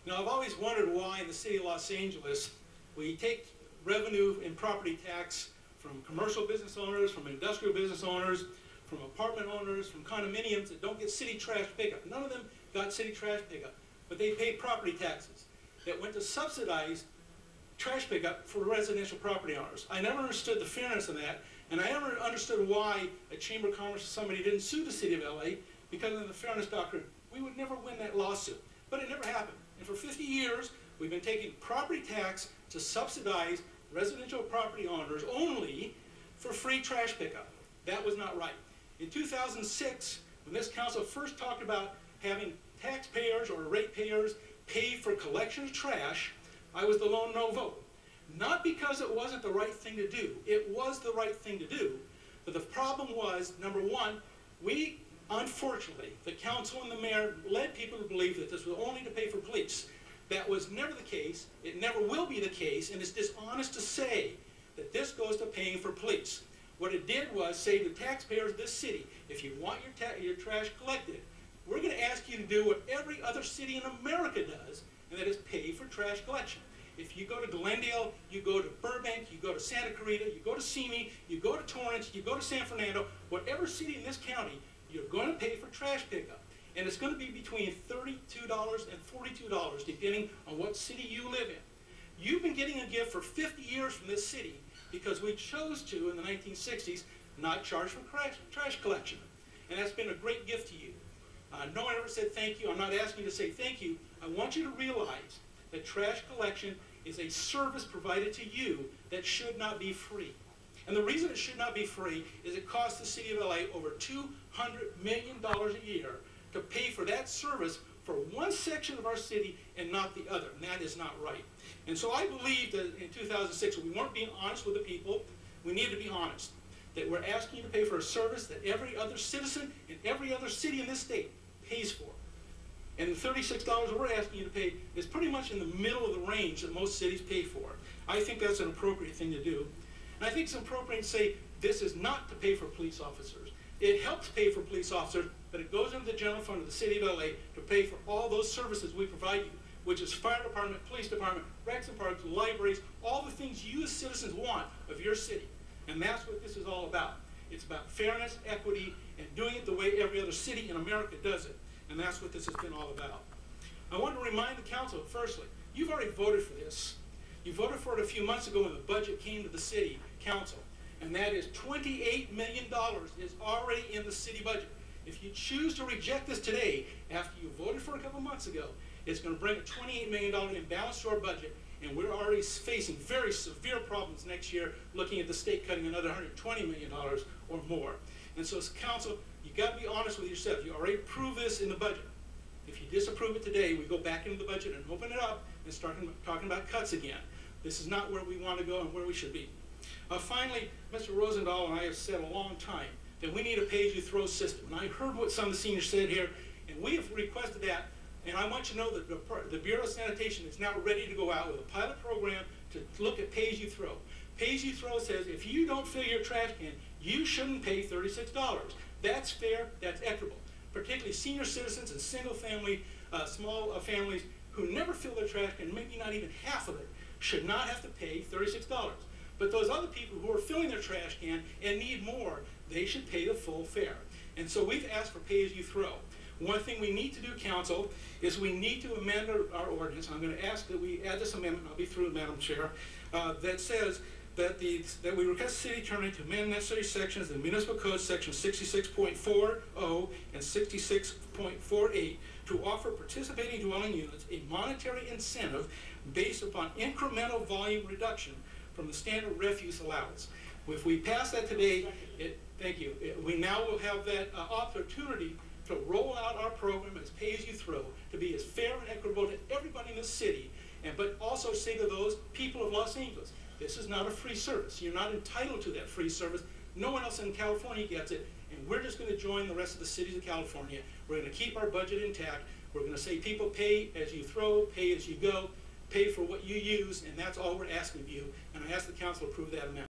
Now, I've always wondered why in the city of Los Angeles we take revenue and property tax from commercial business owners, from industrial business owners, from apartment owners, from condominiums that don't get city trash pickup. None of them got city trash pickup, but they paid property taxes that went to subsidize trash pickup for residential property owners. I never understood the fairness of that, and I never understood why a Chamber of Commerce or somebody didn't sue the city of LA because of the fairness doctrine. We would never win that lawsuit, but it never happened. And for 50 years, we've been taking property tax to subsidize residential property owners only for free trash pickup. That was not right. In 2006, when this council first talked about having taxpayers or ratepayers pay for collection of trash, I was the lone no vote. Not because it wasn't the right thing to do. It was the right thing to do. But the problem was, number one, we, unfortunately, the council and the mayor led people to believe that this was only to pay for police. That was never the case. It never will be the case, and it's dishonest to say that this goes to paying for police. What it did was say to taxpayers of this city, if you want your trash collected, we're going to ask you to do what every other city in America does, and that is pay for trash collection. If you go to Glendale, you go to Burbank, you go to Santa Clarita, you go to Simi, you go to Torrance, you go to San Fernando, whatever city in this county, you're going to pay for trash pickup. And it's going to be between $32 and $42, depending on what city you live in. You've been getting a gift for 50 years from this city because we chose to, in the 1960s, not charge for trash collection. And that's been a great gift to you. No one ever said thank you. I'm not asking you to say thank you. I want you to realize that trash collection is a service provided to you that should not be free. And the reason it should not be free is it costs the city of LA over $200 million a year to pay for that service for one section of our city and not the other. And that is not right. And so I believe that in 2006, we weren't being honest with the people. We need to be honest. That we're asking you to pay for a service that every other citizen in every other city in this state pays for. And the $36 we're asking you to pay is pretty much in the middle of the range that most cities pay for. I think that's an appropriate thing to do. And I think it's appropriate to say this is not to pay for police officers. It helps pay for police officers, but it goes into the general fund of the city of LA to pay for all those services we provide you, which is fire department, police department, recs and parks, libraries, all the things you as citizens want of your city. And that's what this is all about. It's about fairness, equity, and doing it the way every other city in America does it. And that's what this has been all about. I want to remind the council, firstly, you've already voted for this. You voted for it a few months ago when the budget came to the city council. And that is $28 million is already in the city budget. If you choose to reject this today, after you voted for it a couple months ago, it's going to bring a $28 million imbalance to our budget. And we're already facing very severe problems next year, looking at the state cutting another $120 million or more. And so as council, you've got to be honest with yourself. You already approved this in the budget. If you disapprove it today, we go back into the budget and open it up and start talking about cuts again. This is not where we want to go and where we should be. Finally, Mr. Rosendahl and I have said a long time that we need a pay-as-you-throw system. And I heard what some of the seniors said here, and we have requested that. And I want you to know that the Bureau of Sanitation is now ready to go out with a pilot program to look at pay-as-you-throw. Pay-as-you-throw says if you don't fill your trash can, you shouldn't pay $36. That's fair, that's equitable. Particularly senior citizens and single-family, small families who never fill their trash can, maybe not even half of it, should not have to pay $36. But those other people who are filling their trash can and need more, they should pay the full fare. And so we've asked for pay-as-you-throw. One thing we need to do, council, is we need to amend our ordinance. I'm going to ask that we add this amendment, I'll be through, Madam Chair, that says that we request the city attorney to amend necessary sections of the municipal code, section 66.40 and 66.48, to offer participating dwelling units a monetary incentive based upon incremental volume reduction from the standard refuse allowance. If we pass that today, thank you, we now will have that opportunity to roll out our program as pay-as-you-throw, to be as fair and equitable to everybody in this city, but also say to those people of Los Angeles, this is not a free service. You're not entitled to that free service. No one else in California gets it, and we're just going to join the rest of the cities of California. We're going to keep our budget intact. We're going to say people pay as you throw, pay as you go, pay for what you use, and that's all we're asking of you. And I ask the council to approve that amendment.